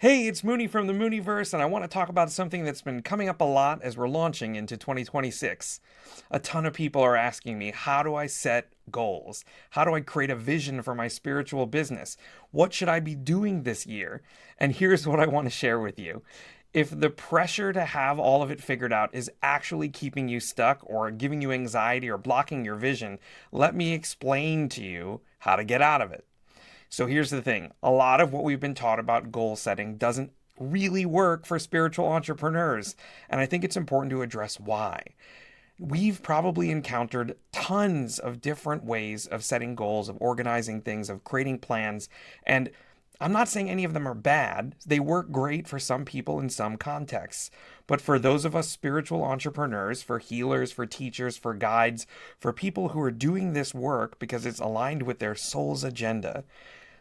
Hey, it's Mooney from the Muniverse, and I want to talk about something that's been coming up a lot as we're launching into 2026. A ton of people are asking me, how do I set goals? How do I create a vision for my spiritual business? What should I be doing this year? And here's what I want to share with you. If the pressure to have all of it figured out is actually keeping you stuck or giving you anxiety or blocking your vision, let me explain to you how to get out of it. So here's the thing, a lot of what we've been taught about goal setting doesn't really work for spiritual entrepreneurs. And I think it's important to address why. We've probably encountered tons of different ways of setting goals, of organizing things, of creating plans. And I'm not saying any of them are bad. They work great for some people in some contexts. But for those of us spiritual entrepreneurs, for healers, for teachers, for guides, for people who are doing this work because it's aligned with their soul's agenda,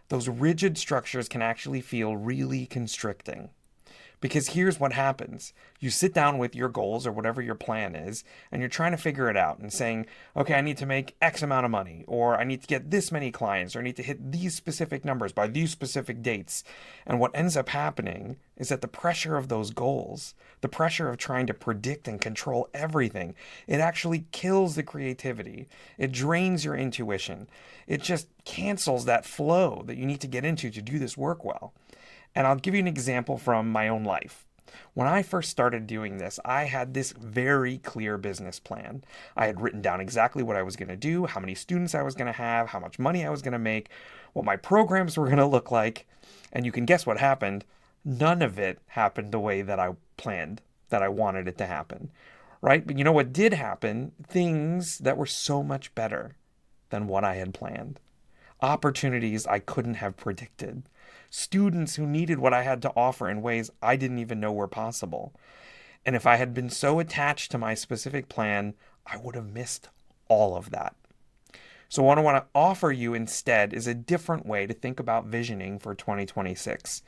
those rigid structures can actually feel really constricting. Because here's what happens. You sit down with your goals or whatever your plan is, and you're trying to figure it out and saying, okay, I need to make X amount of money, or I need to get this many clients, or I need to hit these specific numbers by these specific dates. And what ends up happening is that the pressure of those goals, the pressure of trying to predict and control everything, it actually kills the creativity. It drains your intuition. It just cancels that flow that you need to get into to do this work well. And I'll give you an example from my own life. When I first started doing this, I had this very clear business plan. I had written down exactly what I was going to do, how many students I was going to have, how much money I was going to make, what my programs were going to look like. And you can guess what happened. None of it happened the way that I planned, that I wanted it to happen. Right? But you know what did happen? Things that were so much better than what I had planned. Opportunities I couldn't have predicted, students who needed what I had to offer in ways I didn't even know were possible. And if I had been so attached to my specific plan, I would have missed all of that. So, what I want to offer you instead is a different way to think about visioning for 2026.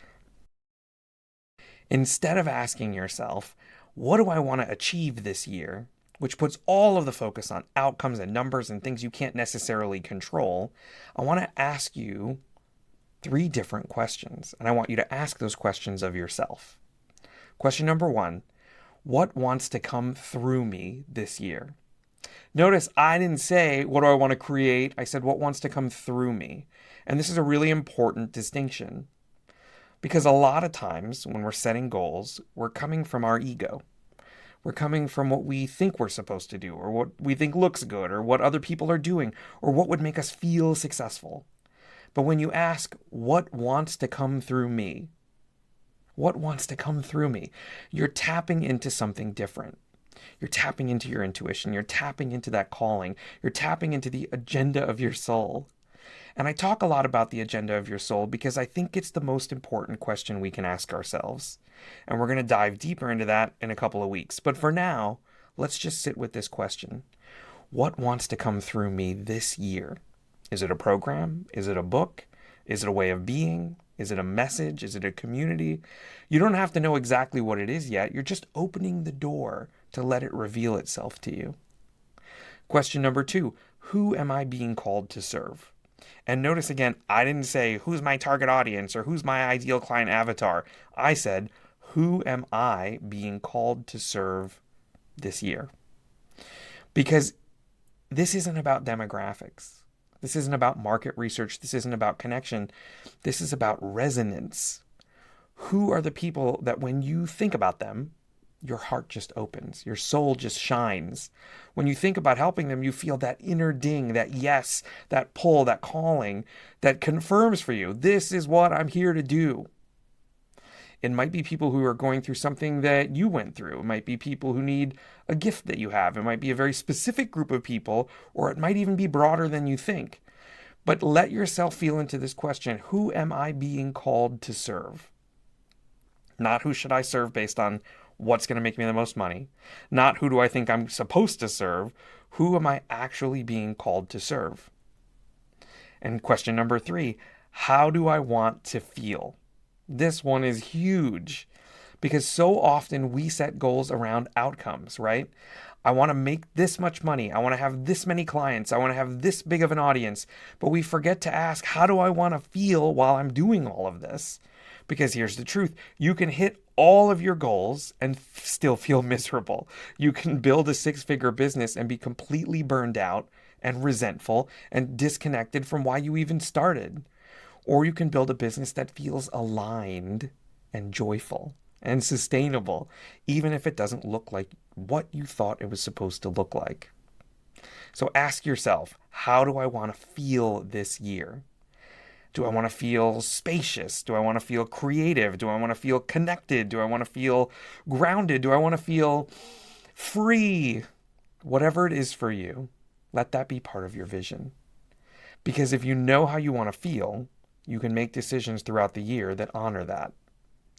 Instead of asking yourself, what do I want to achieve this year? Which puts all of the focus on outcomes and numbers and things you can't necessarily control, I want to ask you three different questions. And I want you to ask those questions of yourself. Question number one, what wants to come through me this year? Notice I didn't say, what do I want to create? I said, what wants to come through me? And this is a really important distinction because a lot of times when we're setting goals, we're coming from our ego. We're coming from what we think we're supposed to do, or what we think looks good, or what other people are doing, or what would make us feel successful. But when you ask, what wants to come through me? What wants to come through me? You're tapping into something different. You're tapping into your intuition. You're tapping into that calling. You're tapping into the agenda of your soul. And I talk a lot about the agenda of your soul because I think it's the most important question we can ask ourselves. And we're going to dive deeper into that in a couple of weeks. But for now, let's just sit with this question. What wants to come through me this year? Is it a program? Is it a book? Is it a way of being? Is it a message? Is it a community? You don't have to know exactly what it is yet. You're just opening the door to let it reveal itself to you. Question number two, who am I being called to serve? And notice again, I didn't say who's my target audience or who's my ideal client avatar. I said, who am I being called to serve this year? Because this isn't about demographics. This isn't about market research. This isn't about connection. This is about resonance. Who are the people that when you think about them, your heart just opens, your soul just shines. When you think about helping them, you feel that inner ding, that yes, that pull, that calling that confirms for you, this is what I'm here to do. It might be people who are going through something that you went through. It might be people who need a gift that you have. It might be a very specific group of people, or it might even be broader than you think. But let yourself feel into this question, who am I being called to serve? Not who should I serve based on what's going to make me the most money. Not who do I think I'm supposed to serve. Who am I actually being called to serve? And question number three, how do I want to feel? This one is huge because so often we set goals around outcomes, right? I want to make this much money. I want to have this many clients. I want to have this big of an audience. But we forget to ask, how do I want to feel while I'm doing all of this? Because here's the truth. You can hit all of your goals and still feel miserable. You can build a six-figure business and be completely burned out and resentful and disconnected from why you even started. Or you can build a business that feels aligned and joyful and sustainable, even if it doesn't look like what you thought it was supposed to look like. So ask yourself, how do I want to feel this year? Do I want to feel spacious? Do I want to feel creative? Do I want to feel connected? Do I want to feel grounded? Do I want to feel free? Whatever it is for you, let that be part of your vision. Because if you know how you want to feel, you can make decisions throughout the year that honor that.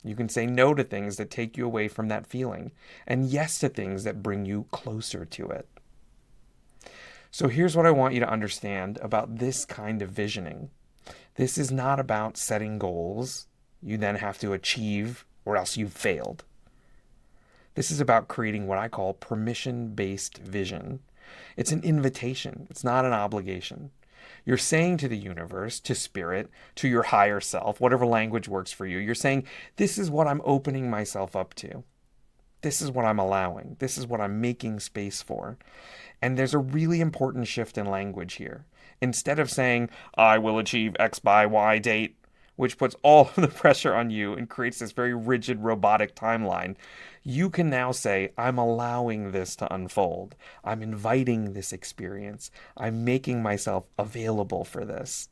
You can say no to things that take you away from that feeling, and yes to things that bring you closer to it. So here's what I want you to understand about this kind of visioning. This is not about setting goals you then have to achieve or else you've failed. This is about creating what I call permission-based vision. It's an invitation. It's not an obligation. You're saying to the universe, to spirit, to your higher self, whatever language works for you, you're saying, this is what I'm opening myself up to. This is what I'm allowing. This is what I'm making space for. And there's a really important shift in language here. Instead of saying, I will achieve X by Y date, which puts all of the pressure on you and creates this very rigid robotic timeline, you can now say, I'm allowing this to unfold. I'm inviting this experience. I'm making myself available for this.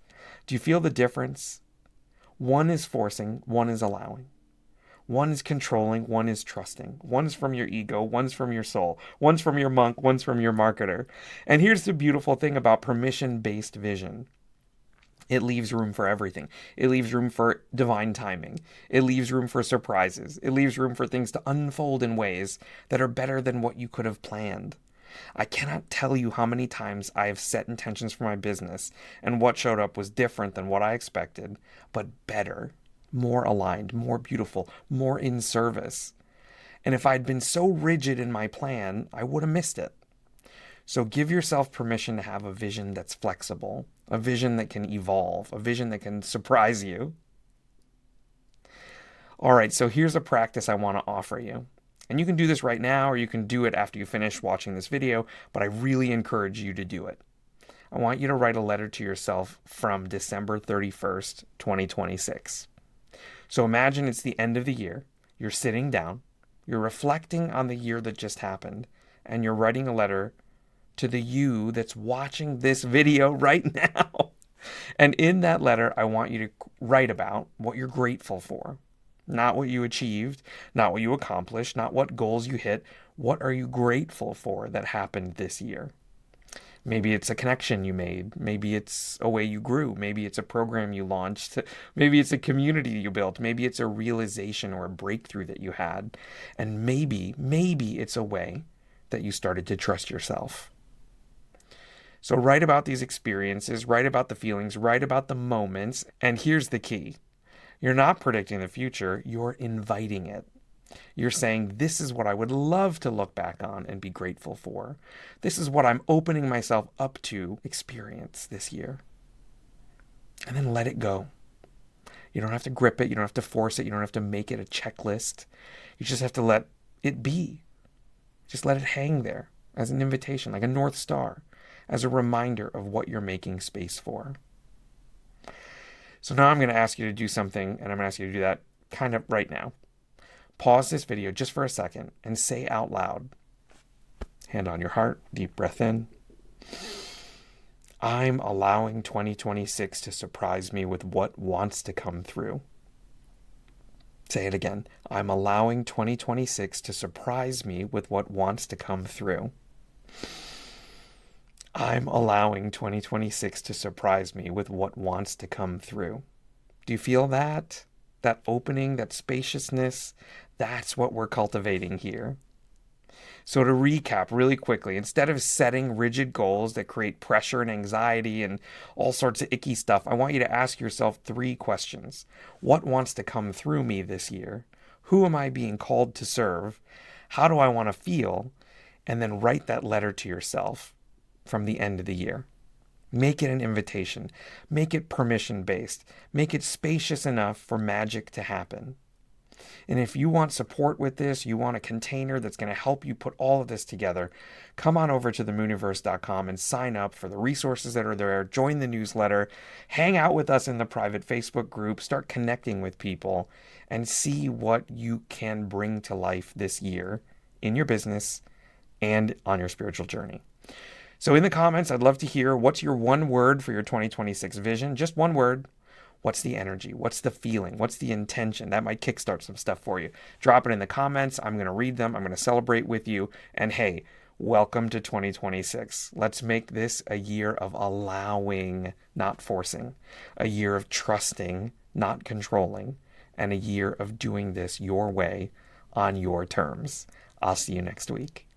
Do you feel the difference? One is forcing, one is allowing. One is controlling, one is trusting. One's from your ego, one's from your soul. One's from your monk, one's from your marketer. And here's the beautiful thing about permission-based vision. It leaves room for everything. It leaves room for divine timing. It leaves room for surprises. It leaves room for things to unfold in ways that are better than what you could have planned. I cannot tell you how many times I have set intentions for my business and what showed up was different than what I expected, but better, more aligned, more beautiful, more in service. And if I'd been so rigid in my plan, I would have missed it. So give yourself permission to have a vision that's flexible, a vision that can evolve, a vision that can surprise you. All right, so here's a practice I want to offer you. And you can do this right now, or you can do it after you finish watching this video, but I really encourage you to do it. I want you to write a letter to yourself from December 31st, 2026. So imagine it's the end of the year, you're sitting down, you're reflecting on the year that just happened, and you're writing a letter to the you that's watching this video right now. And in that letter, I want you to write about what you're grateful for. Not what you achieved, not what you accomplished, not what goals you hit. What are you grateful for that happened this year? Maybe it's a connection you made. Maybe it's a way you grew. Maybe it's a program you launched. Maybe it's a community you built. Maybe it's a realization or a breakthrough that you had. And maybe it's a way that you started to trust yourself. So write about these experiences, write about the feelings, write about the moments. And here's the key. You're not predicting the future, you're inviting it. You're saying, this is what I would love to look back on and be grateful for. This is what I'm opening myself up to experience this year. And then let it go. You don't have to grip it. You don't have to force it. You don't have to make it a checklist. You just have to let it be. Just let it hang there as an invitation, like a North Star, as a reminder of what you're making space for. So now I'm going to ask you to do something, and I'm going to ask you to do that kind of right now. Pause this video just for a second and say out loud, hand on your heart, deep breath in. I'm allowing 2026 to surprise me with what wants to come through. Say it again. I'm allowing 2026 to surprise me with what wants to come through. I'm allowing 2026 to surprise me with what wants to come through. Do you feel that? That opening, that spaciousness? That's what we're cultivating here. So to recap really quickly, instead of setting rigid goals that create pressure and anxiety and all sorts of icky stuff, I want you to ask yourself 3 questions. What wants to come through me this year? Who am I being called to serve? How do I want to feel? And then write that letter to yourself from the end of the year. Make it an invitation. Make it permission based. Make it spacious enough for magic to happen. And if you want support with this, you want a container that's going to help you put all of this together, come on over to themuniverse.com and sign up for the resources that are there. Join the newsletter, hang out with us in the private Facebook group, start connecting with people, and see what you can bring to life this year in your business and on your spiritual journey. So in the comments, I'd love to hear what's your one word for your 2026 vision. Just one word. What's the energy? What's the feeling? What's the intention? That might kickstart some stuff for you. Drop it in the comments. I'm going to read them. I'm going to celebrate with you. And hey, welcome to 2026. Let's make this a year of allowing, not forcing, a year of trusting, not controlling, and a year of doing this your way on your terms. I'll see you next week.